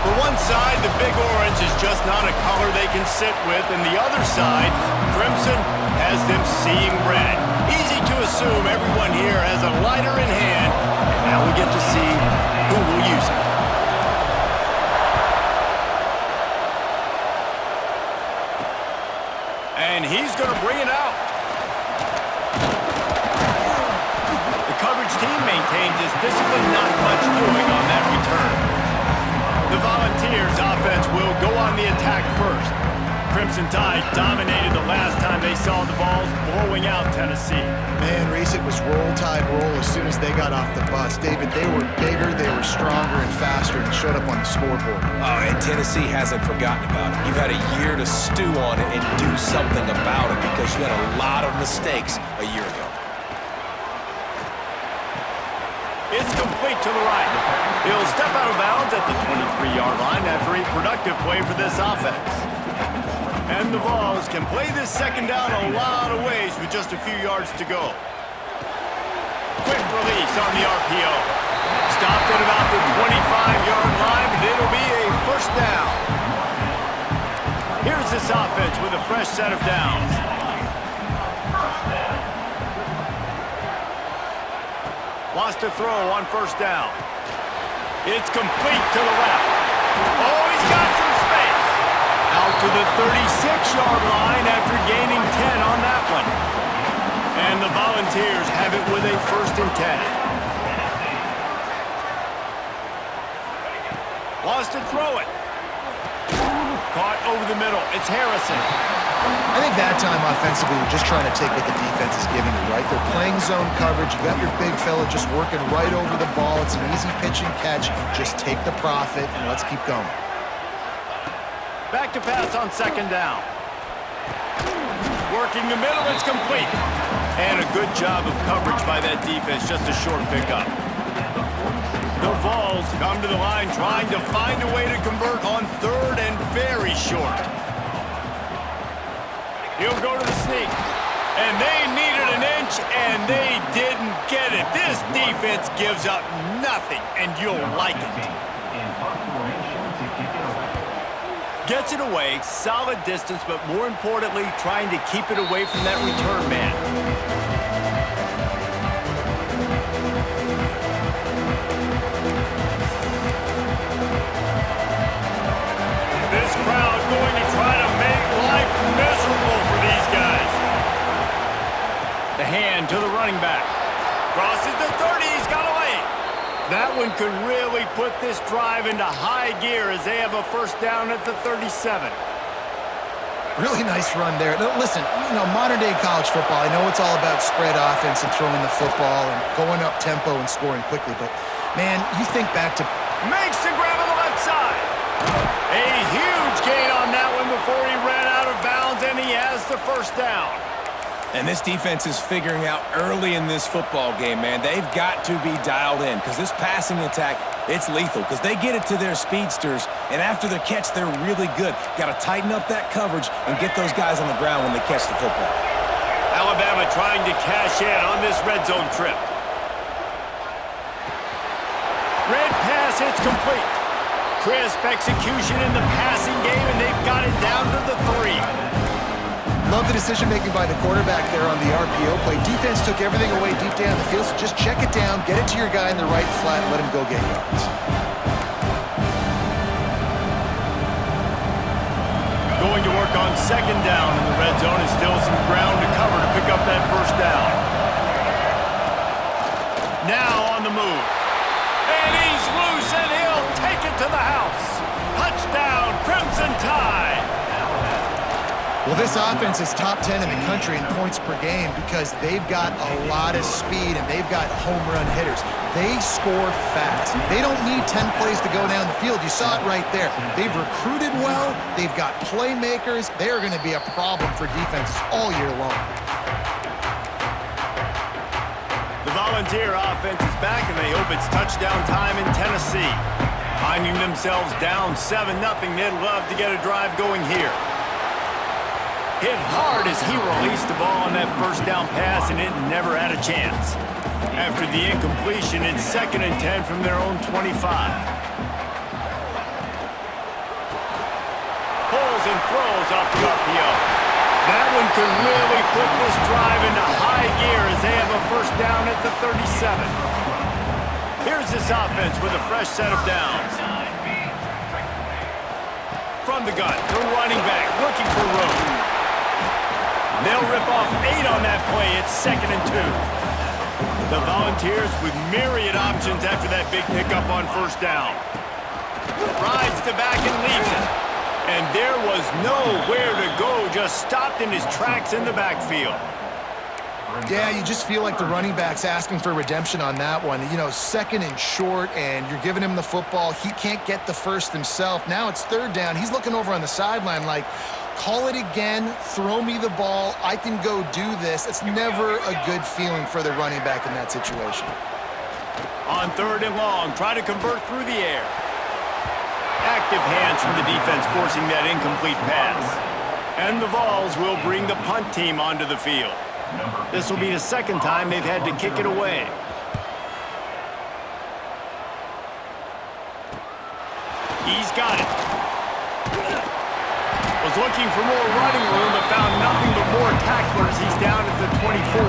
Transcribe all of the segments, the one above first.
For one side, the big orange is just not a color they can sit with, and the other side, crimson, has them seeing red. Easy to assume everyone here has a lighter in hand, and now we get to see who will use it. And he's going to bring it out. The coverage team maintains its discipline, not much doing on that return. The Volunteers offense will go on the attack first. Crimson Tide dominated the last time they saw the Vols blowing out Tennessee. Man, Reese, it was roll tide roll as soon as they got off the bus. David, they were bigger, they were stronger and faster, and showed up on the scoreboard. Oh, and Tennessee hasn't forgotten about it. You've had a year to stew on it and do something about it because you had a lot of mistakes a year ago. It's complete to the right. He'll step out of bounds at the 23-yard line after a productive play for this offense. And the Vols can play this second down a lot of ways with just a few yards to go. Quick release on the RPO. Stopped at about the 25-yard line, but it'll be a first down. Here's this offense with a fresh set of downs. Wants to throw on first down. It's complete to the left. Oh, he's got some space. Out to the 36-yard line after gaining 10 on that one. And the Volunteers have it with a 1st and 10. Wants to throw it. Caught over the middle. It's Harrison. I think that time offensively, we're just trying to take what the defense is giving you, right? They're playing zone coverage. You got your big fella just working right over the ball. It's an easy pitch and catch. Just take the profit and let's keep going. Back to pass on second down. Working the middle, it's complete. And a good job of coverage by that defense, just a short pickup. The Vols come to the line trying to find a way to convert on 3rd and very short. He'll go to the sneak. And they needed an inch, and they didn't get it. This defense gives up nothing, and you'll like it. Gets it away, solid distance, but more importantly, trying to keep it away from that return man. This crowd going to try to make life miserable for these guys. The hand to the running back. Crosses the 30, he's got away. That one could really put this drive into high gear as they have a first down at the 37. Really nice run there. Now, listen, modern day college football, I know it's all about spread offense and throwing the football and going up tempo and scoring quickly, but man, you think back to... Makes the grab on the left side. A huge gain on that one before he ran out of bounds, and he has the first down. And this defense is figuring out early in this football game, man. They've got to be dialed in because this passing attack, it's lethal because they get it to their speedsters, and after their catch, they're really good. Got to tighten up that coverage and get those guys on the ground when they catch the football. Alabama trying to cash in on this red zone trip. Red pass, it's complete. Crisp execution in the passing game, and they've got it down to the 3. Love the decision-making by the quarterback there on the RPO play. Defense took everything away deep down the field, so just check it down, get it to your guy in the right flat, and let him go get yards. Going to work on second down in the red zone, and still some ground to cover to pick up that first down. Now on the move. And he's loose, and he'll take it to the house. Touchdown, Crimson Tide. Well, this offense is top 10 in the country in points per game because they've got a lot of speed and they've got home run hitters. They score fast. They don't need 10 plays to go down the field. You saw it right there. They've recruited well. They've got playmakers. They're going to be a problem for defenses all year long. The Volunteer offense is back, and they hope it's touchdown time in Tennessee. Finding themselves down 7-0, they'd love to get a drive going here. Hit hard as he released the ball on that first down pass, and it never had a chance. After the incompletion, it's 2nd and 10 from their own 25. and throws off the RPO. That one could really put this drive into high gear as they have a first down at the 37. Here's this offense with a fresh set of downs. From the gun, the running back looking for room. They'll rip off 8 on that play. It's 2nd and 2. The Volunteers with myriad options after that big pickup on first down. Rides the back and leaves it. And there was nowhere to go, just stopped in his tracks in the backfield. Yeah, you just feel like the running back's asking for redemption on that one. You know, 2nd and short, and you're giving him the football. He can't get the first himself. Now it's 3rd down. He's looking over on the sideline like, call it again, throw me the ball, I can go do this. It's never a good feeling for the running back in that situation. On 3rd and long, try to convert through the air. Active hands from the defense forcing that incomplete pass. And the Vols will bring the punt team onto the field. This will be the 2nd time they've had to kick it away. He's got it. Was looking for more running room, but found nothing but more tacklers. He's down at the 24.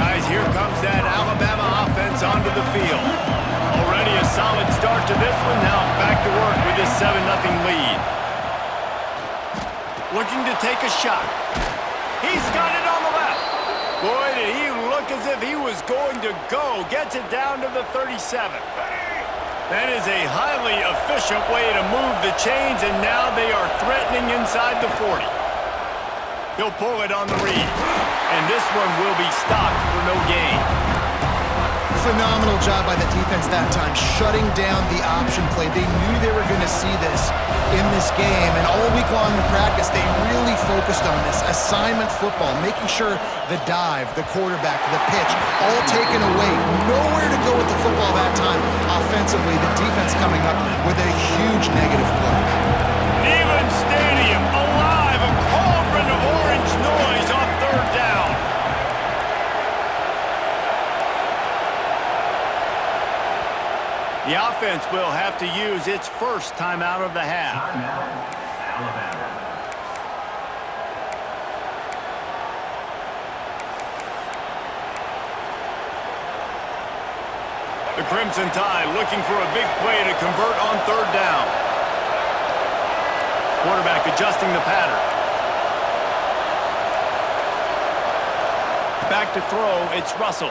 Guys, here comes that Alabama offense onto the field. Already a solid start to this one. Now back to work with this 7-0 lead. Looking to take a shot. He's got it on the left. Boy, did he look as if he was going to go. Gets it down to the 37. That is a highly efficient way to move the chains, and now they are threatening inside the 40. He'll pull it on the read, and this one will be stopped for no gain. Phenomenal job by the defense that time, shutting down the option play. They knew they were going to see this in this game, and all week long in practice, they really focused on this assignment football, making sure the dive, the quarterback, the pitch, all taken away. Nowhere to go with the football that time. Offensively, the defense coming up with a huge negative play. Neyland Stadium alive, a cauldron of orange noise on 3rd down. The offense will have to use its first timeout of the half. The Crimson Tide looking for a big play to convert on 3rd down. Quarterback adjusting the pattern. Back to throw, it's Russell.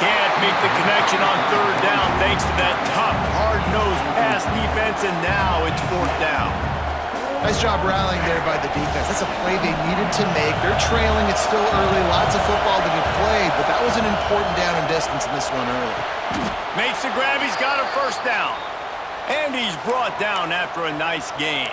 Can't make the connection on 3rd down thanks to that tough, hard-nosed pass defense, and now it's 4th down. Nice job rallying there by the defense. That's a play they needed to make. They're trailing. It's still early. Lots of football to be played, but that was an important down and distance in this one early. Makes the grab. He's got a first down. And he's brought down after a nice game.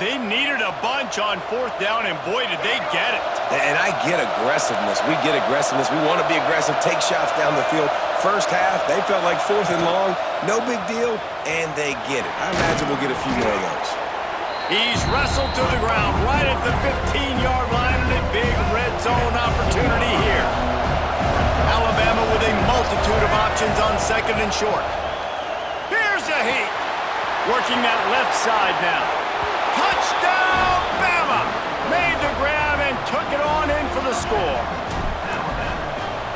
They needed a bunch on 4th down, and boy, did they get it. And I get aggressiveness. We get aggressiveness. We want to be aggressive, take shots down the field. First half, they felt like 4th and long. No big deal, and they get it. I imagine we'll get a few more of those. He's wrestled to the ground right at the 15-yard line, and a big red zone opportunity here. Alabama with a multitude of options on 2nd and short. Here's a heat. Working that left side now. Touchdown, Bama! Made the grab and took it on in for the score.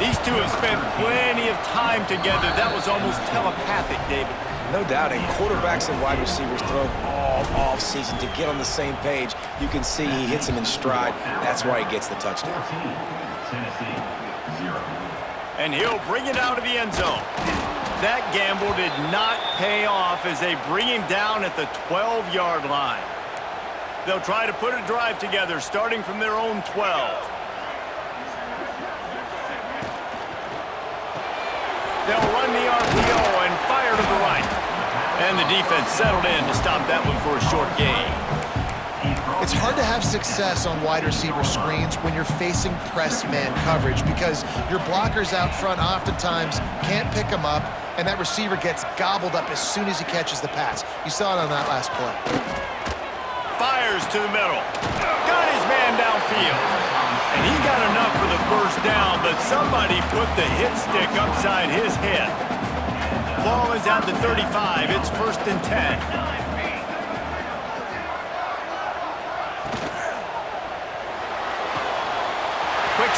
These two have spent plenty of time together. That was almost telepathic, David. No doubt, and quarterbacks and wide receivers throw all off-season to get on the same page. You can see he hits him in stride. That's why he gets the touchdown. And he'll bring it out of the end zone. That gamble did not pay off as they bring him down at the 12-yard line. They'll try to put a drive together, starting from their own 12. They'll run the RPO and fire to the right. And the defense settled in to stop that one for a short gain. It's hard to have success on wide receiver screens when you're facing press man coverage because your blockers out front oftentimes can't pick them up, and that receiver gets gobbled up as soon as he catches the pass. You saw it on that last play. Fires to the middle. Got his man downfield. And he got enough for the first down, but somebody put the hit stick upside his head. Ball is at the 35. It's 1st and 10.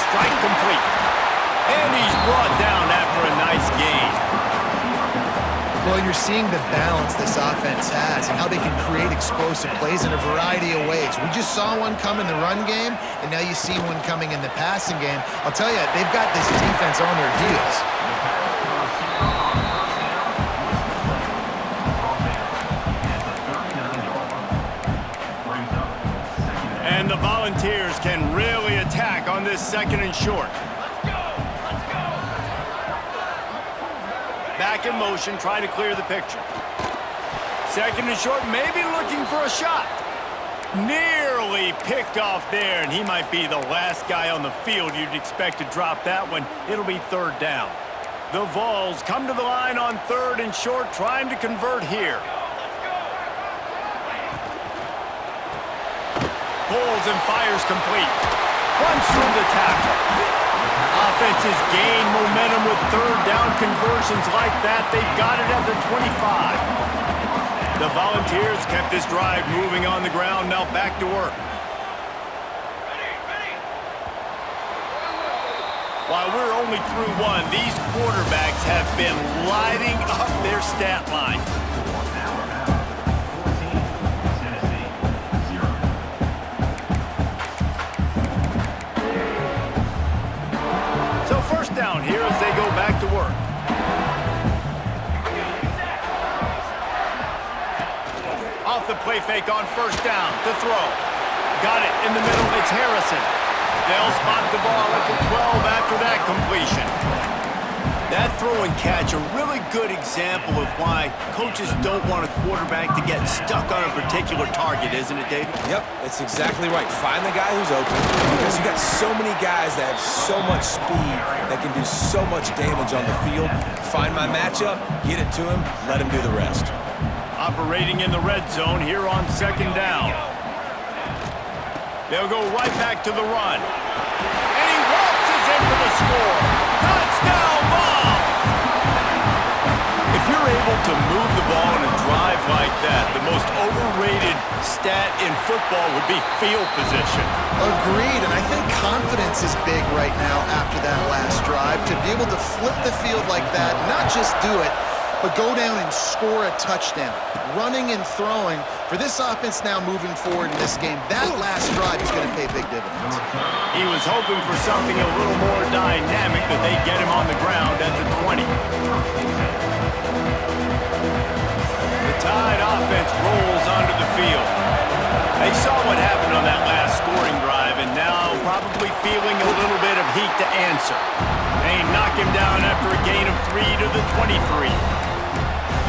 strike complete. And he's brought down after a nice gain. Well, you're seeing the balance this offense has and how they can create explosive plays in a variety of ways. We just saw one come in the run game, and now you see one coming in the passing game. I'll tell you, they've got this defense on their heels. And the Volunteers can really attack on this 2nd and short. Back in motion, try to clear the picture. 2nd and short, maybe looking for a shot. Nearly picked off there, and he might be the last guy on the field you'd expect to drop that one. It'll be 3rd down. The Vols come to the line on 3rd and short, trying to convert here. Pulls and fires complete. Runs through the tackle. Offenses gain momentum with 3rd down conversions like that. They've got it at the 25. The Volunteers kept this drive moving on the ground. Now back to work. While we're only through one, these quarterbacks have been lighting up their stat line. Down here as they go back to work. Off the play fake on 1st down to throw. Got it in the middle. It's Harrison. They'll spot the ball at the 12 after that completion. That throw and catch, a really good example of why coaches don't want a quarterback to get stuck on a particular target, isn't it, David? Yep, it's exactly right. Find the guy who's open, because you got so many guys that have so much speed that can do so much damage on the field. Find my matchup, get it to him, let him do the rest. Operating in the red zone here on 2nd down. They'll go right back to the run. And he waltzes in for the score. Touchdown, Vols! If you're able to move the ball in a drive like that, the most overrated stat in football would be field position. Agreed, and I think confidence is big right now after that last drive. To be able to flip the field like that, not just do it, but go down and score a touchdown. Running and throwing, for this offense now moving forward in this game, that last drive is going to pay big dividends. He was hoping for something a little more dynamic, but they get him on the ground at the 20. The Tide offense rolls onto the field. They saw what happened on that last scoring drive, and now probably feeling a little bit of heat to answer. They knock him down after a gain of 3 to the 23.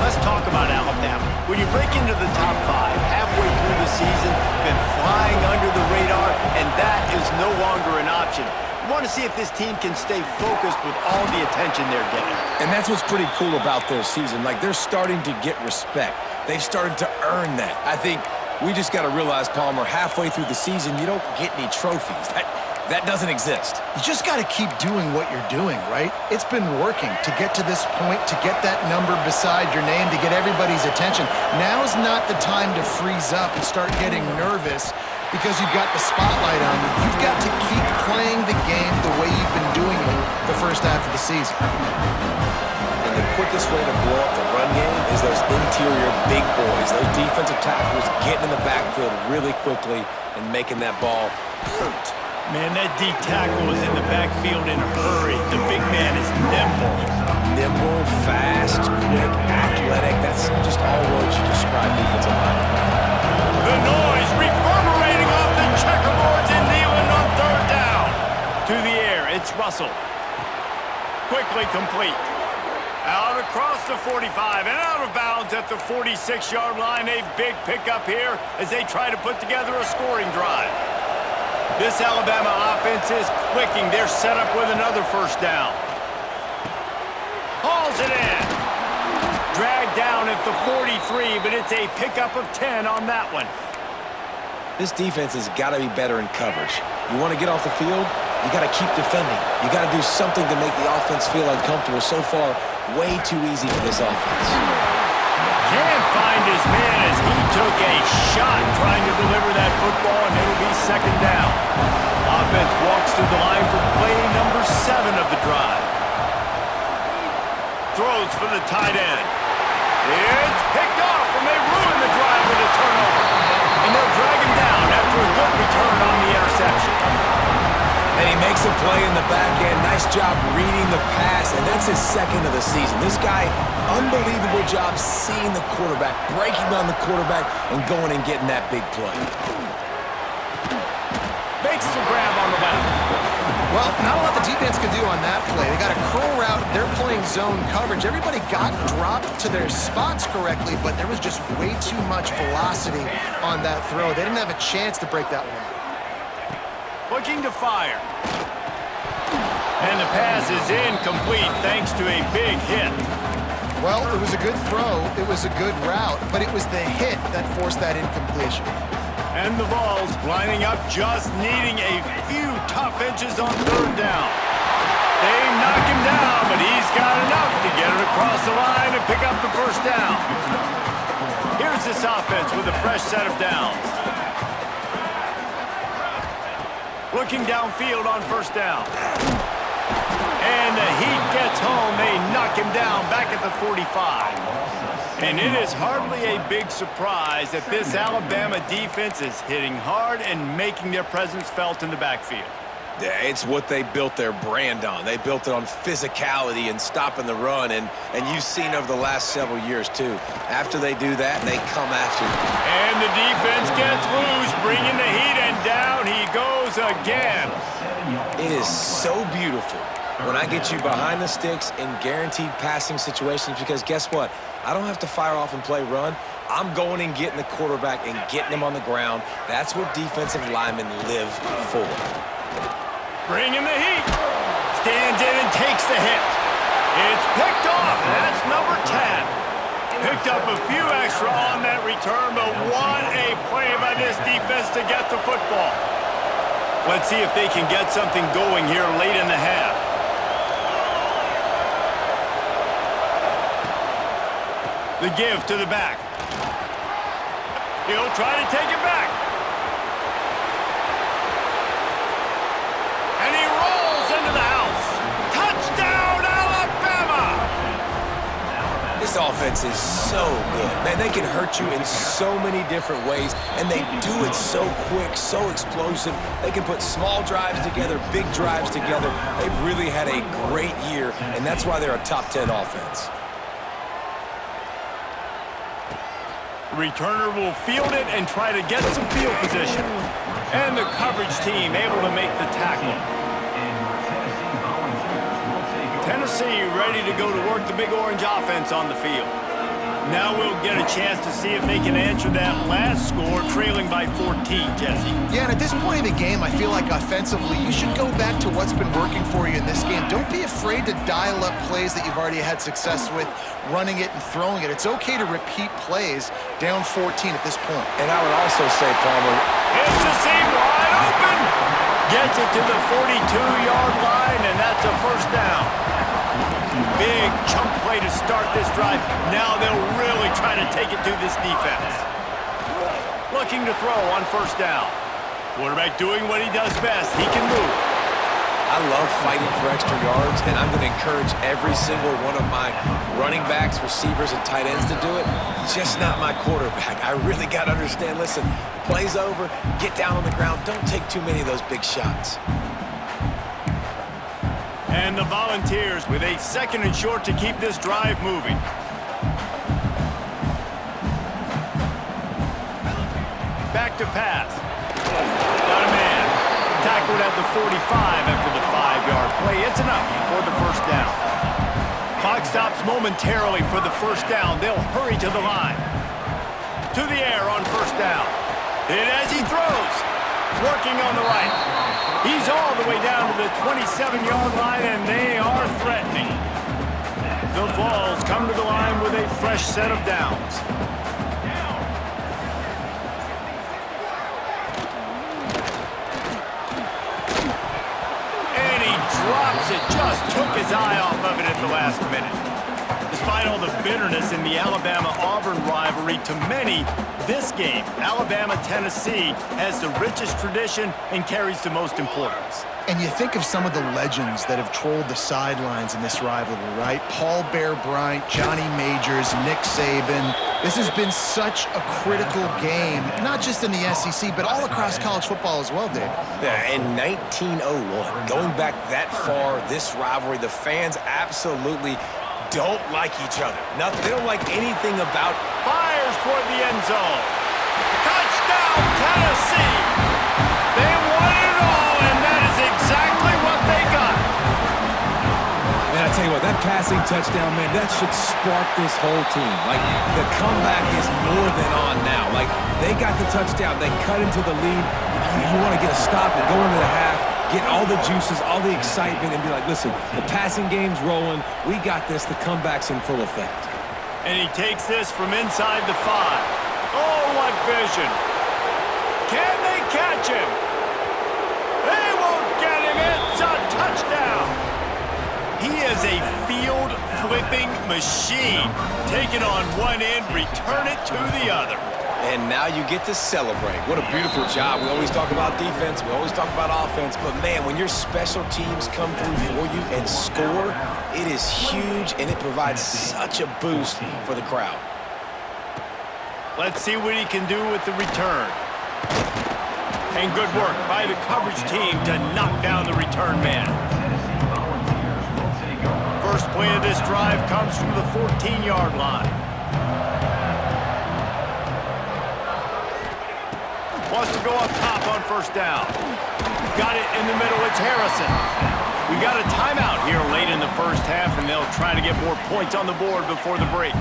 Let's talk about Alabama. When you break into the top 5 halfway through the season, been flying under the radar, and that is no longer an option. You want to see if this team can stay focused with all the attention they're getting. And that's what's pretty cool about their season. Like, they're starting to get respect. They've started to earn that. I think we just got to realize, Palmer, halfway through the season, you don't get any trophies. That doesn't exist. You just got to keep doing what you're doing, right? It's been working to get to this point, to get that number beside your name, to get everybody's attention. Now's not the time to freeze up and start getting nervous because you've got the spotlight on you. You've got to keep playing the game the way you've been doing it the first half of the season. And the quickest way to blow up the run game is those interior big boys, those defensive tackles getting in the backfield really quickly and making that ball hurt. Man, that D tackle was in the backfield in a hurry. The big man is nimble. Nimble, fast, quick, athletic. That's just all words you describe defensive linemen. The noise reverberating off the checkerboards and kneeling on 3rd down. To the air, it's Russell. Quickly complete. Out across the 45 and out of bounds at the 46-yard line. A big pickup here as they try to put together a scoring drive. This Alabama offense is clicking. They're set up with another 1st down. Hauls it in. Dragged down at the 43, but it's a pickup of 10 on that one. This defense has got to be better in coverage. You want to get off the field, you got to keep defending. You got to do something to make the offense feel uncomfortable. So far, way too easy for this offense. Can't find his man as he took a shot trying to deliver that football, and it'll be 2nd down. offense walks through the line for play number 7 of the drive. Throws for the tight end. It's picked off, and they ruin the drive with a turnover. And they'll drag him down after a good return on the interception. And he makes a play in the back end. Nice job reading the pass, and that's his 2nd of the season. This guy, unbelievable job seeing the quarterback, breaking on the quarterback, and going and getting that big play. Makes the grab on the left. Well, not a lot the defense could do on that play. They got a curl route. They're playing zone coverage. Everybody got dropped to their spots correctly, but there was just way too much velocity on that throw. They didn't have a chance to break that one. Looking to fire. And the pass is incomplete thanks to a big hit. Well, it was a good throw. It was a good route, but it was the hit that forced that incompletion. And the Vols lining up, just needing a few tough inches on 3rd down. They knock him down, but he's got enough to get it across the line and pick up the 1st down. Here's this offense with a fresh set of downs. Looking downfield on 1st down. And the Heat gets home. They knock him down back at the 45. And it is hardly a big surprise that this Alabama defense is hitting hard and making their presence felt in the backfield. Yeah, it's what they built their brand on. They built it on physicality and stopping the run, and you've seen over the last several years, too. After they do that, they come after you. And the defense gets loose, bringing the Heat, and down he goes again. It is so beautiful when I get you behind the sticks in guaranteed passing situations, because guess what? I don't have to fire off and play run. I'm going and getting the quarterback and getting him on the ground. That's what defensive linemen live for. Bringing the heat. Stands in and takes the hit. It's picked off, and that's number 10. Picked up a few extra on that return, but what a play by this defense to get the football. Let's see if they can get something going here late in the half. The give to the back. He'll try to take it back. And he rolls into the house. Touchdown, Alabama! This offense is so good. Man, they can hurt you in so many different ways, and they do it so quick, so explosive. They can put small drives together, big drives together. They've really had a great year, and that's why they're a top 10 offense. Returner will field it and try to get some field position. And the coverage team able to make the tackle. Tennessee ready to go to work the Big Orange offense on the field. Now we'll get a chance to see if they can answer that last score, trailing by 14, Jesse. Yeah, and at this point in the game, I feel like offensively, you should go back to what's been working for you in this game. Don't be afraid to dial up plays that you've already had success with, running it and throwing it. It's okay to repeat plays down 14 at this point. And I would also say, Palmer, it's a seam wide open. Gets it to the 42-yard line, and that's a 1st down. Big chunk play to start this drive. Now they'll really try to take it to this defense. Looking to throw on 1st down. Quarterback doing what he does best. He can move. I love fighting for extra yards, and I'm going to encourage every single one of my running backs, receivers, and tight ends to do it. Just not my quarterback. I really got to understand, listen, play's over, get down on the ground. Don't take too many of those big shots. And the Volunteers with a 2nd and short to keep this drive moving. Back to pass. Got a man. Tackled at the 45 after the 5-yard play. It's enough for the 1st down. Clock stops momentarily for the 1st down. They'll hurry to the line. To the air on 1st down. Hit as he throws. Working on the right. He's all the way down to the 27-yard line, and they are threatening. The Vols come to the line with a fresh set of downs. And he drops it, just took his eye off of it at the last minute. The Despite all the bitterness in the Alabama-Auburn rivalry, to many, this game, Alabama-Tennessee, has the richest tradition and carries the most importance. And you think of some of the legends that have trolled the sidelines in this rivalry, right? Paul Bear Bryant, Johnny Majors, Nick Saban. This has been such a critical game, not just in the SEC, but all across college football as well, Dave. Yeah, in 1901, going back that far, this rivalry, the fans absolutely don't like each other. Nothing. They don't like anything about. Fires toward the end zone. Touchdown, Tennessee! They won it all, and that is exactly what they got. Man, I tell you what, that passing touchdown, man, that should spark this whole team. Like, the comeback is more than on now. Like, they got the touchdown. They cut into the lead. You want to get a stop and go into the half, get all the juices, all the excitement, and be like, listen, the passing game's rolling. We got this. The comeback's in full effect. And he takes this from inside the 5. Oh, what vision. Can they catch him? They won't get him. It's a touchdown. He is a field-flipping machine. Take it on one end, return it to the other. And now you get to celebrate. What a beautiful job. We always talk about defense. We always talk about offense. But, man, when your special teams come through for you and score, it is huge, and it provides such a boost for the crowd. Let's see what he can do with the return. And good work by the coverage team to knock down the return man. First play of this drive comes from the 14-yard line. Wants to go up top on first down. Got it in the middle. It's Harrison. We got a timeout here late in the first half, and they'll try to get more points on the board before the break.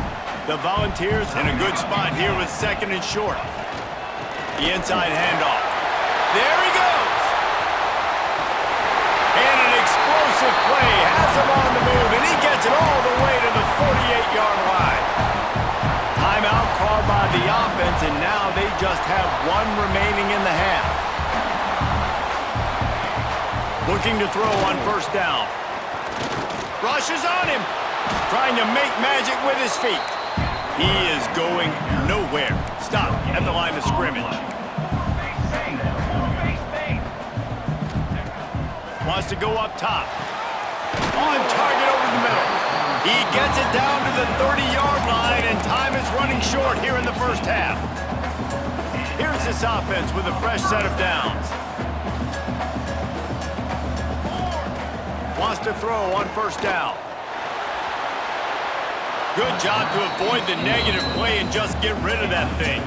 The Volunteers in a good spot here with second and short. The inside handoff. There he goes. And an explosive play has him on the move, and he gets it all the way to the 48-yard line. Timeout called by the offense, and now they just have one remaining in the half. Looking to throw on first down. Rushes on him. Trying to make magic with his feet. He is going nowhere. Stop at the line of scrimmage. Wants to go up top. On target over the middle. He gets it down to the 30-yard line, and time is running short here in the first half. Here's this offense with a fresh set of downs. Wants to throw on first down. Good job to avoid the negative play and just get rid of that thing.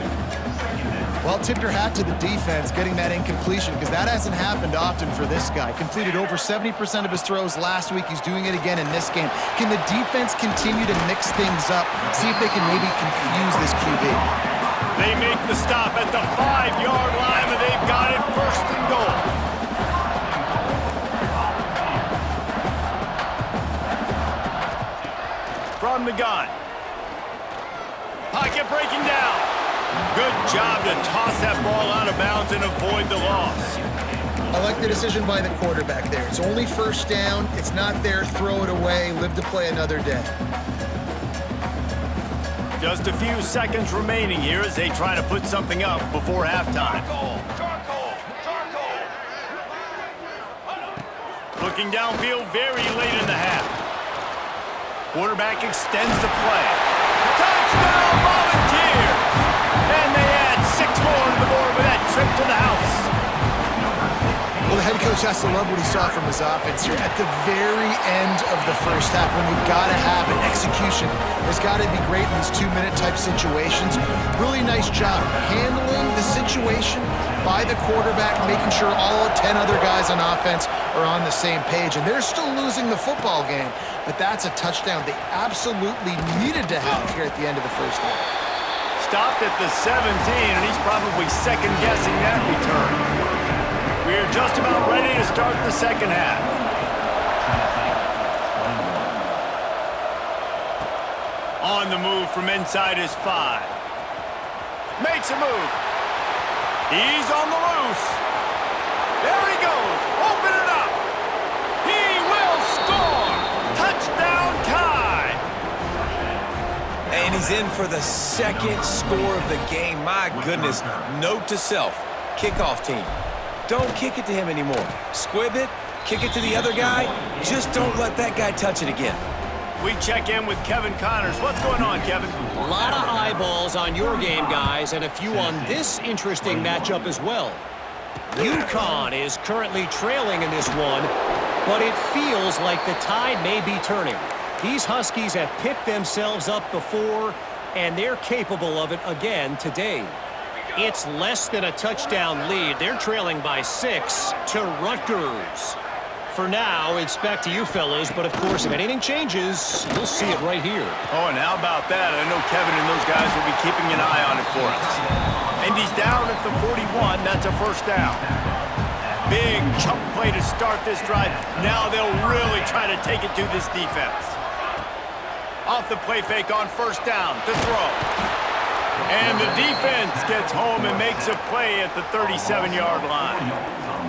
Well, tip your hat to the defense getting that incompletion, because that hasn't happened often for this guy. Completed over 70% of his throws last week. He's doing it again in this game. Can the defense continue to mix things up? See if they can maybe confuse this QB. They make the stop at the 5-yard line, and they've got it first and goal. From the gun. Pocket breaking down. Good job to toss that ball out of bounds and avoid the loss. I like the decision by the quarterback there. It's only first down. It's not there. Throw it away. Live to play another day. Just a few seconds remaining here as they try to put something up before halftime. Looking downfield very late in the half. Quarterback extends the play. Touchdown, Volunteers! And they add 6 more to the board with that trip to the house. Well, the head coach has to love what he saw from his offense here at the very end of the first half, when you've got to have an execution. There's got to be great in these 2-minute type situations. Really nice job handling the situation by the quarterback, making sure all 10 other guys on offense are on the same page. And they're still losing the football game, but that's a touchdown they absolutely needed to have here at the end of the first half. Stopped at the 17, and he's probably second-guessing that return. We're just about ready to start the second half. On the move from inside his 5. Makes a move. He's on the loose. There he goes. Open it up. He will score. Touchdown, tie. And he's in for the second score of the game. My goodness. Note to self, kickoff team. Don't kick it to him anymore. Squib it, kick it to the other guy. Just don't let that guy touch it again. We check in with Kevin Connors. What's going on, Kevin? A lot of eyeballs on your game, guys, and a few on this interesting matchup as well. UConn is currently trailing in this one, but it feels like the tide may be turning. These Huskies have picked themselves up before, and they're capable of it again today. It's less than a touchdown lead. They're trailing by 6 to Rutgers. For now, it's back to you fellas, but of course, if anything changes, you'll see it right here. Oh, and how about that? I know Kevin and those guys will be keeping an eye on it for us. And he's down at the 41. That's a first down. Big chunk play to start this drive. Now they'll really try to take it to this defense. Off the play fake on first down to throw. And the defense gets home and makes a play at the 37-yard line.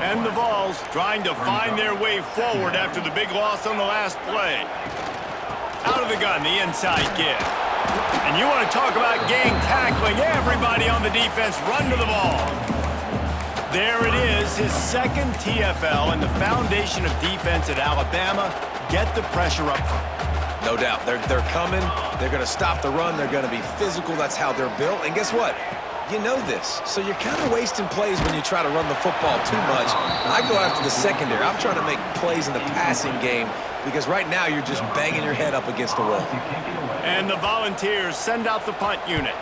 And the Vols trying to find their way forward after the big loss on the last play. Out of the gun, the inside give. And you want to talk about gang tackling. Everybody on the defense run to the ball. There it is, his second TFL, and the foundation of defense at Alabama. Get the pressure up front. No doubt. They're coming. They're going to stop the run. They're going to be physical. That's how they're built. And guess what? You know this. So you're kind of wasting plays when you try to run the football too much. I go after the secondary. I'm trying to make plays in the passing game because right now you're just banging your head up against the wall. And the Volunteers send out the punt unit.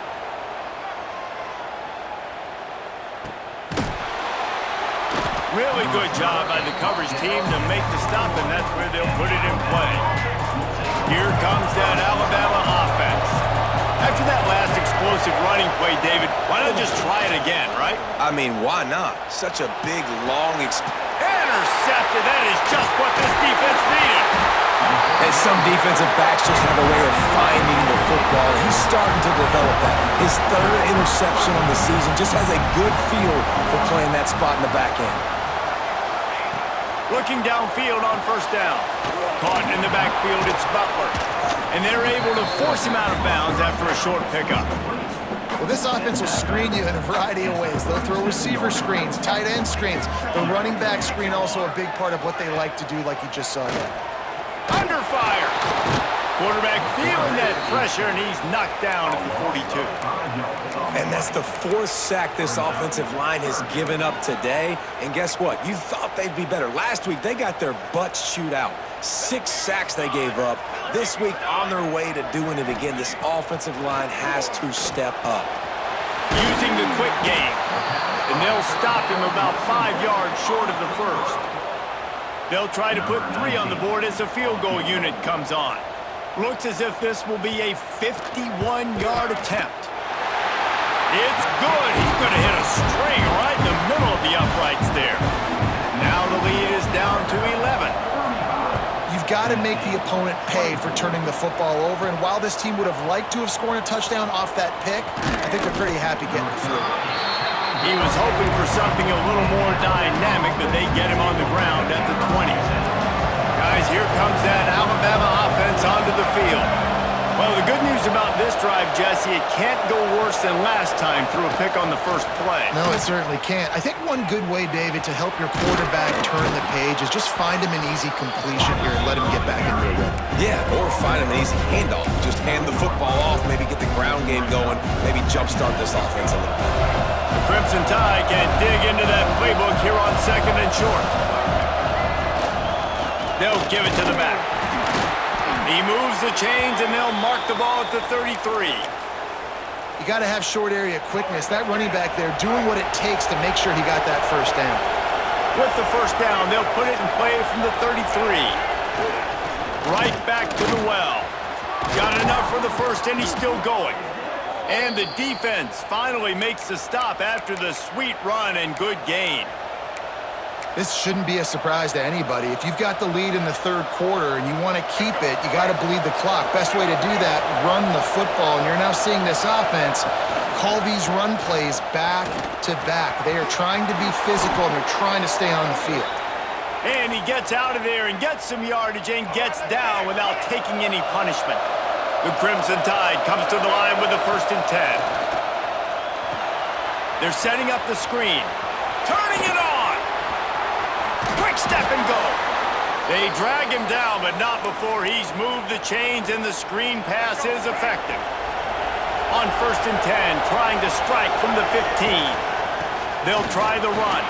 Really good job by the coverage team to make the stop, and that's where they'll put it in play. Here comes that Alabama offense. After that last explosive running play, David, why not just try it again, right? I mean, why not? Such a big, long intercepted. That is just what this defense needed. And some defensive backs just have a way of finding the football. He's starting to develop that. His third interception on the season just has a good feel for playing that spot in the back end. Looking downfield on first down. Caught in the backfield, it's Butler. And they're able to force him out of bounds after a short pickup. Well, this offense will screen you in a variety of ways. They'll throw receiver screens, tight end screens. The running back screen also a big part of what they like to do, like you just saw there. Under fire. Quarterback feeling that pressure, and he's knocked down at the 42. And that's the fourth sack this offensive line has given up today. And guess what? You thought they'd be better. Last week, they got their butts chewed out. 6 sacks they gave up. This week, on their way to doing it again, this offensive line has to step up. Using the quick game. And they'll stop him about 5 yards short of the first. They'll try to put 3 on the board as the field goal unit comes on. Looks as if this will be a 51-yard attempt. It's good. He could have hit a string right in the middle of the uprights there. Now the lead is down to 11. You've got to make the opponent pay for turning the football over, and while this team would have liked to have scored a touchdown off that pick, I think they're pretty happy getting the field. He was hoping for something a little more dynamic, but they get him on the ground at the 20. Guys, here comes that Alabama offense onto the field. Well, the good news about this drive, Jesse, it can't go worse than last time through a pick on the first play. No, it certainly can't. I think one good way, David, to help your quarterback turn the page is just find him an easy completion here and let him get back into a rhythm. Yeah, or find him an easy handoff. Just hand the football off, maybe get the ground game going, maybe jumpstart this offense a little bit. The Crimson Tide can dig into that playbook here on second and short. They'll give it to the back. He moves the chains, and they'll mark the ball at the 33. You got to have short area quickness. That running back there doing what it takes to make sure he got that first down. With the first down, they'll put it in play from the 33. Right back to the well. Got enough for the first, and he's still going. And the defense finally makes the stop after the sweet run and good gain. This shouldn't be a surprise to anybody. If you've got the lead in the third quarter and you want to keep it, you got to bleed the clock. Best way to do that, run the football. And you're now seeing this offense call these run plays back to back. They are trying to be physical, and they're trying to stay on the field. And he gets out of there and gets some yardage and gets down without taking any punishment. The Crimson Tide comes to the line with the 1st and 10. They're setting up the screen. Turning it on! Quick step and go! They drag him down, but not before he's moved the chains, and the screen pass is effective. On 1st and 10, trying to strike from the 15. They'll try the run.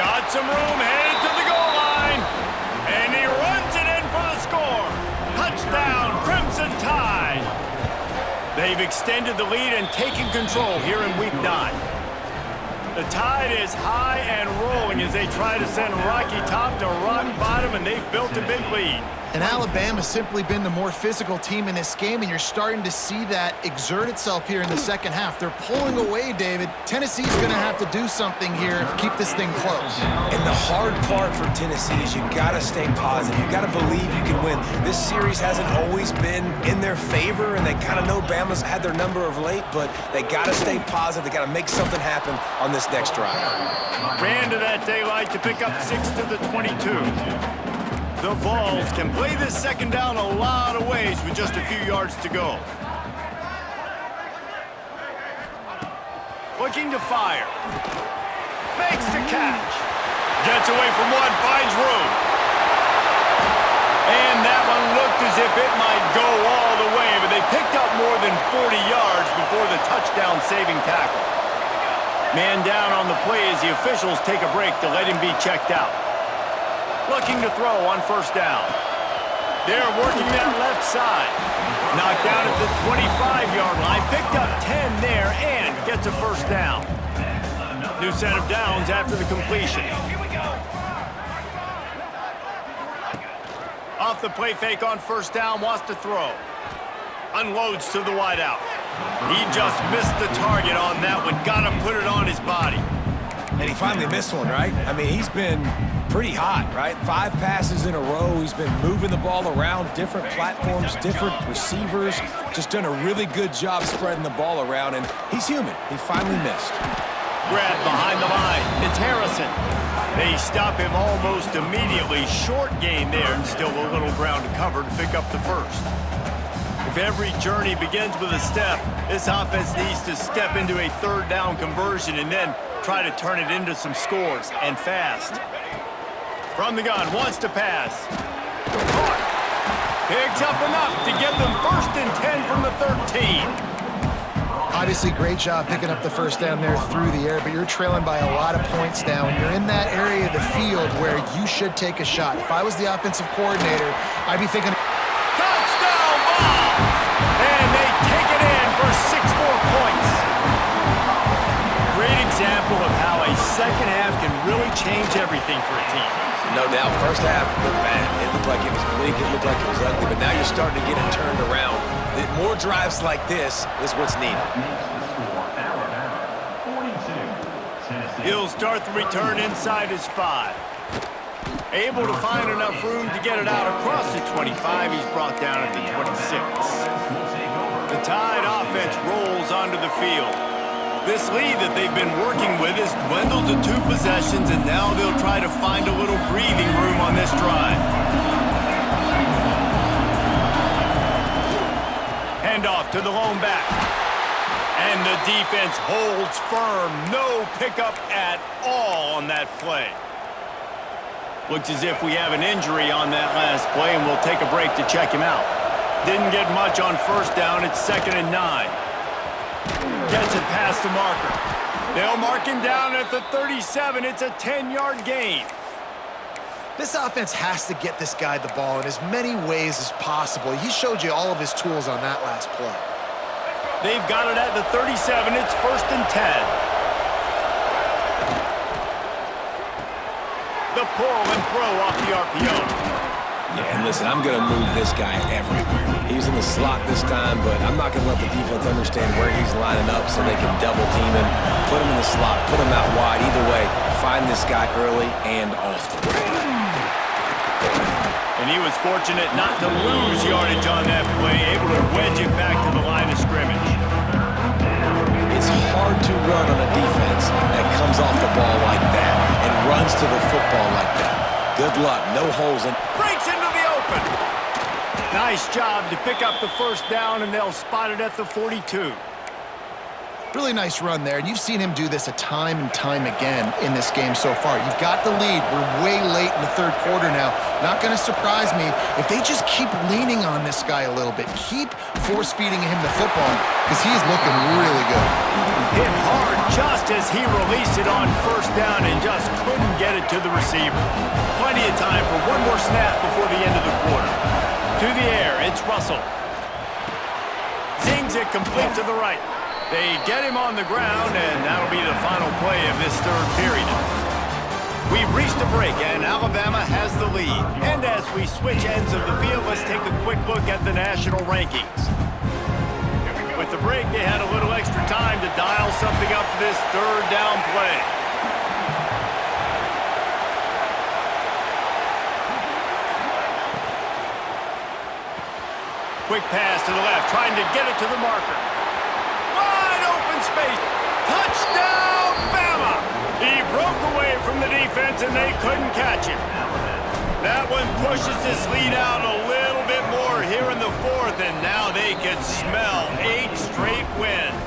Got some room, headed to the goal line. And he runs it in for the score. Touchdown, Crimson Tide. They've extended the lead and taken control here in Week 9. The Tide is high and rolling as they try to send Rocky Top to rock bottom, and they've built a big lead. And Alabama's simply been the more physical team in this game, and you're starting to see that exert itself here in the second half. They're pulling away, David. Tennessee's going to have to do something here, keep this thing close. And the hard part for Tennessee is you got to stay positive. You got to believe you can win. This series hasn't always been in their favor, and they kind of know Bama's had their number of late, but they got to stay positive. They got to make something happen on this next drive. Ran to that daylight to pick up 6 to the 22. The Vols can play this second down a lot of ways with just a few yards to go. Looking to fire. Makes the catch. Gets away from one, finds room. And that one looked as if it might go all the way, but they picked up more than 40 yards before the touchdown-saving tackle. Man down on the play as the officials take a break to let him be checked out. Looking to throw on 1st down. They're working that left side. Knocked down at the 25-yard line. Picked up 10 there and gets a 1st down. New set of downs after the completion. Off the play fake on 1st down. Wants to throw. Unloads to the wideout. He just missed the target on that one. Got to put it on his body. And he finally missed one, right? I mean, he's been pretty hot, right? 5 passes in a row. He's been moving the ball around, different platforms, different receivers. Just done a really good job spreading the ball around, and he's human. He finally missed. Grab behind the line. It's Harrison. They stop him almost immediately. Short gain there, and still a little ground to cover to pick up the 1st. If every journey begins with a step, this offense needs to step into a 3rd down conversion and then try to turn it into some scores, and fast. From the gun, wants to pass. Caught. Picks up enough to get them 1st and 10 from the 13. Obviously, great job picking up the 1st down there through the air, but you're trailing by a lot of points now, and you're in that area of the field where you should take a shot. If I was the offensive coordinator, I'd be thinking, touchdown ball! And they take it in for 6 more points. Great example of how a second half can really change everything for a team. No doubt, 1st half looked bad. It looked like it was bleak, it looked like it was ugly, but now you're starting to get it turned around. More drives like this is what's needed. He'll start the return inside his 5. Able to find enough room to get it out across the 25. He's brought down at the 26. The Tide offense rolls onto the field. This lead that they've been working with has dwindled to 2 possessions, and now they'll try to find a little breathing room on this drive. Handoff to the lone back. And the defense holds firm. No pickup at all on that play. Looks as if we have an injury on that last play, and we'll take a break to check him out. Didn't get much on 1st down. It's 2nd and 9. Gets it past the marker. They'll mark him down at the 37. It's a 10-yard gain. this offense has to get this guy the ball in as many ways as possible. He showed you all of his tools on that last play. They've got it at the 37. It's 1st and 10. The pull and throw off the RPO. Yeah, and listen, I'm going to move this guy everywhere. He's in the slot this time, but I'm not going to let the defense understand where he's lining up so they can double team him, put him in the slot, put him out wide. Either way, find this guy early and often. And he was fortunate not to lose yardage on that play, able to wedge it back to the line of scrimmage. It's hard to run on a defense that comes off the ball like that and runs to the football like that. Good luck, no holes in. Breaks into the open. Nice job to pick up the first down, and they'll spot it at the 42. Really nice run there, and you've seen him do this a time and time again in this game so far. You've got the lead. We're way late in the third quarter now. Not going to surprise me if they just keep leaning on this guy a little bit. Keep force-feeding him the football because he's looking really good. Hit hard just as he released it on first down and just couldn't get it to the receiver. Plenty of time for one more snap before the end of the quarter. To the air, it's Russell. Zings it complete to the right. They get him on the ground, and that'll be the final play of this third period. We've reached a break, and Alabama has the lead. And as we switch ends of the field, let's take a quick look at the national rankings. With the break, they had a little extra time to dial something up for this third down play. Quick pass to the left, trying to get it to the marker. Space. Touchdown, BAMA! He broke away from the defense, and they couldn't catch him. That one pushes this lead out a little bit more here in the fourth, and now they can smell 8 straight wins.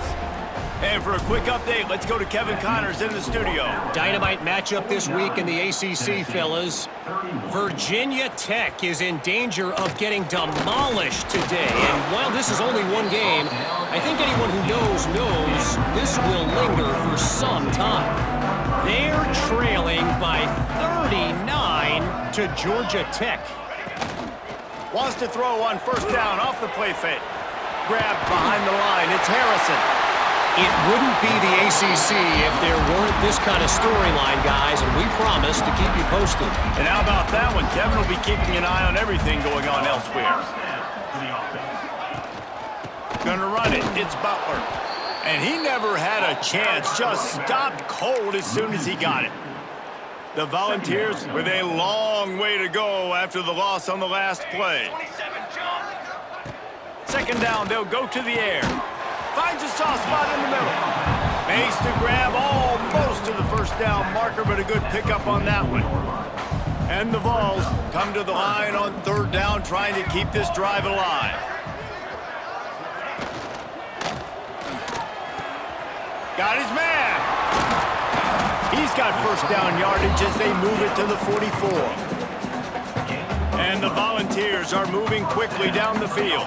And for a quick update, let's go to Kevin Connors in the studio. Dynamite matchup this week in the ACC, fellas. Virginia Tech is in danger of getting demolished today. And while this is only one game, I think anyone who knows this will linger for some time. They're trailing by 39 to Georgia Tech. Wants to throw on first down off the play fake. Grabbed behind the line. It's Harrison. It wouldn't be the ACC if there weren't this kind of storyline, guys, and we promise to keep you posted. And how about that one? Kevin will be keeping an eye on everything going on elsewhere. Gonna run it. It's Butler. And he never had a chance. Just stopped cold as soon as he got it. The Volunteers with a long way to go after the loss on the last play. Second down, they'll go to the air. Finds a soft spot in the middle. Makes the grab almost to the first down marker, but a good pickup on that one. And the Vols come to the line on third down, trying to keep this drive alive. Got his man. He's got first down yardage as they move it to the 44. And the Volunteers are moving quickly down the field.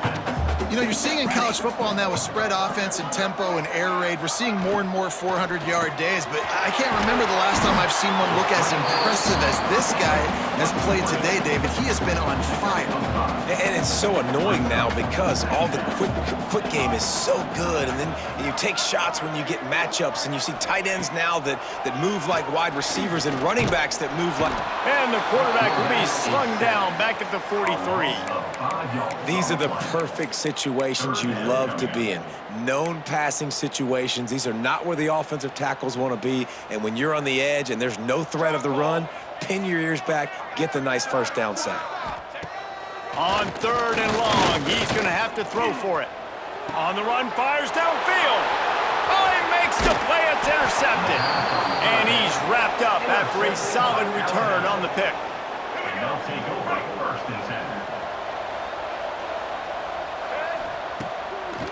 You know, you're seeing in college football now with spread offense and tempo and air raid, we're seeing more and more 400-yard days, but I can't remember the last time I've seen one look as impressive as this guy has played today, David. He has been on fire. And it's so annoying now because all the quick game is so good, and then you take shots when you get matchups, and you see tight ends now that move like wide receivers and running backs that move like... And the quarterback will be slung down back at the 43. These are the perfect situations you love to be in. Known passing situations. These are not where the offensive tackles want to be. And when you're on the edge and there's no threat of the run, pin your ears back, get the nice first down sack. On third and long, he's going to have to throw for it. On the run, fires downfield. Oh, he makes the play. It's intercepted. And he's wrapped up after a solid return on the pick. They'll take over first and 10.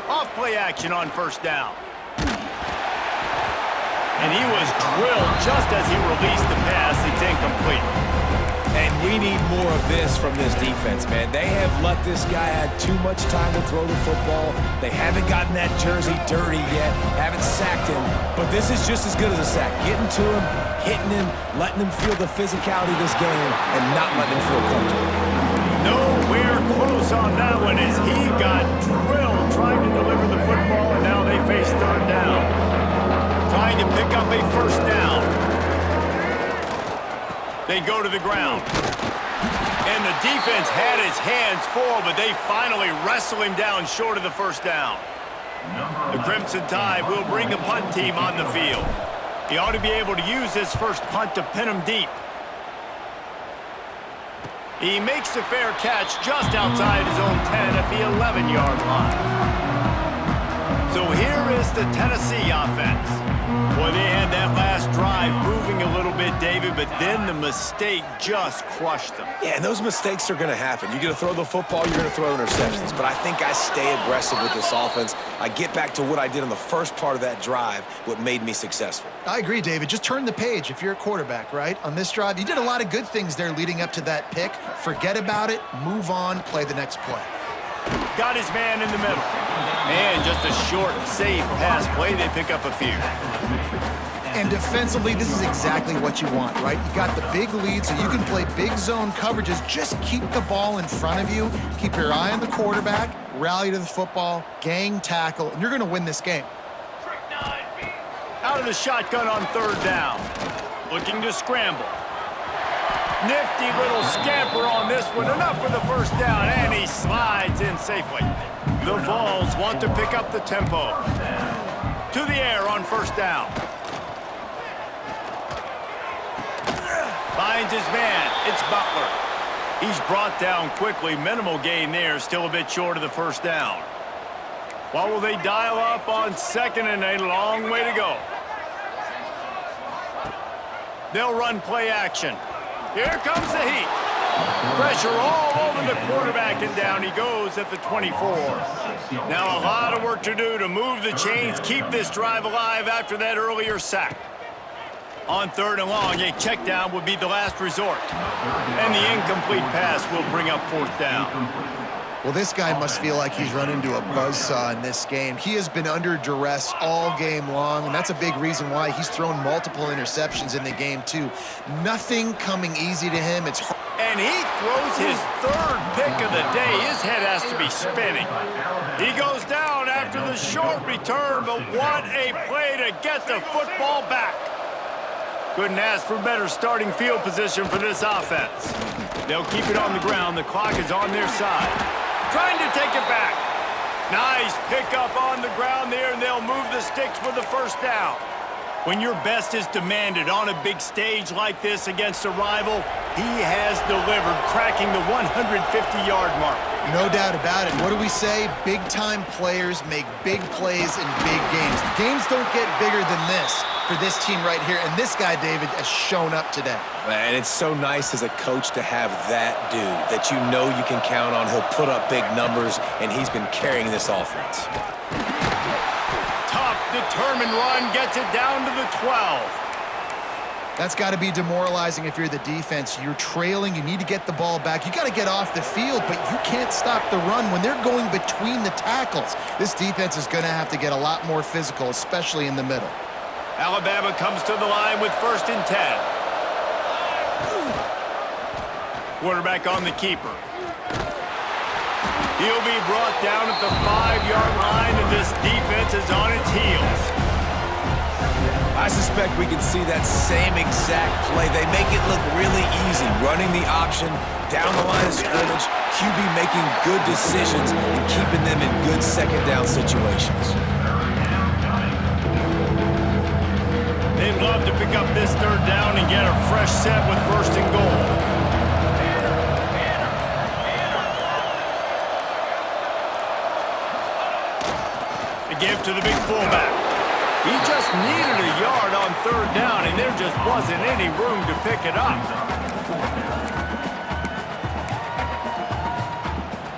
Off play action on first down. And he was drilled just as he released the pass. It's incomplete. And we need more of this from this defense, man. They have let this guy have too much time to throw the football. They haven't gotten that jersey dirty yet, haven't sacked him. But this is just as good as a sack. Getting to him, hitting him, letting him feel the physicality of this game, and not letting him feel comfortable. Nowhere close on that one as he got drilled trying to deliver the football, and now they face third down. Trying to pick up a first down. They go to the ground. And the defense had his hands full, but they finally wrestle him down short of the first down. The Crimson Tide will bring the punt team on the field. He ought to be able to use this first punt to pin him deep. He makes the fair catch just outside his own 10 at the 11-yard line. So here is the Tennessee offense. Boy, they had that last drive drive moving a little bit, David, but then the mistake just crushed them. Yeah, and those mistakes are going to happen. You're going to throw the football, you're going to throw interceptions. But I think I stay aggressive with this offense. I get back to what I did in the first part of that drive, what made me successful. I agree, David. Just turn the page if you're a quarterback, right? On this drive, you did a lot of good things there leading up to that pick. Forget about it, move on, play the next play. Got his man in the middle. And just a short, safe pass play. They pick up a few. And defensively, this is exactly what you want, right? You got the big lead, so you can play big zone coverages. Just keep the ball in front of you. Keep your eye on the quarterback. Rally to the football. Gang tackle. And you're going to win this game. Out of the shotgun on third down. Looking to scramble. Nifty little scamper on this one. Enough for the first down, and he slides in safely. The Vols want to pick up the tempo. To the air on first down. Finds his man. It's Butler. He's brought down quickly. Minimal gain there. Still a bit short of the first down. What will they dial up on second and a long way to go? They'll run play action. Here comes the heat. Pressure all over the quarterback, and down he goes at the 24. Now a lot of work to do to move the chains, keep this drive alive after that earlier sack. On third and long, a check down would be the last resort. And the incomplete pass will bring up fourth down. Well, this guy must feel like he's run into a buzzsaw in this game. He has been under duress all game long, and that's a big reason why he's thrown multiple interceptions in the game, too. Nothing coming easy to him. It's hard. And he throws his third pick of the day. His head has to be spinning. He goes down after the short return, but what a play to get the football back. Couldn't ask for better starting field position for this offense. They'll keep it on the ground. The clock is on their side. Trying to take it back. Nice pickup on the ground there, and they'll move the sticks with the first down. When your best is demanded on a big stage like this against a rival, he has delivered, cracking the 150-yard mark. No doubt about it. What do we say? Big-time players make big plays in big games. The games don't get bigger than this for this team right here, and this guy, David, has shown up today. And it's so nice as a coach to have that dude that you know you can count on. He'll put up big numbers, and he's been carrying this offense. Tough, determined run gets it down to the 12. That's got to be demoralizing if you're the defense. You're trailing. You need to get the ball back. You got to get off the field, but you can't stop the run when they're going between the tackles. This defense is going to have to get a lot more physical, especially in the middle. Alabama comes to the line with 1st and 10. Quarterback on the keeper. He'll be brought down at the 5-yard line, and this defense is on its heels. I suspect we can see that same exact play. They make it look really easy, running the option down the line of scrimmage, QB making good decisions and keeping them in good second down situations. They'd love to pick up this third down and get a fresh set with 1st and goal. The give to the big fullback. He just needed a yard on third down, and there just wasn't any room to pick it up.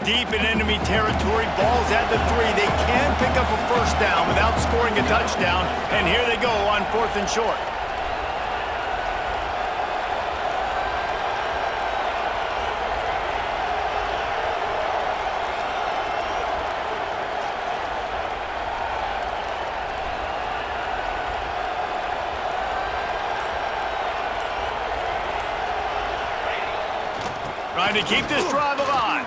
Deep in enemy territory, ball's at the 3. They can pick up a first down without scoring a touchdown, and here they go on 4th and short. Trying to keep this drive alive.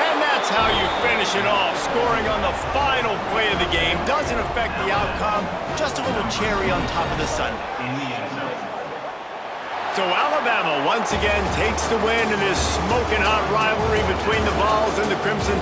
And that's how you finish it off. Scoring on the final play of the game doesn't affect the outcome. Just a little cherry on top of the sundae. So Alabama once again takes the win in this smoking hot rivalry between the Vols and the Crimson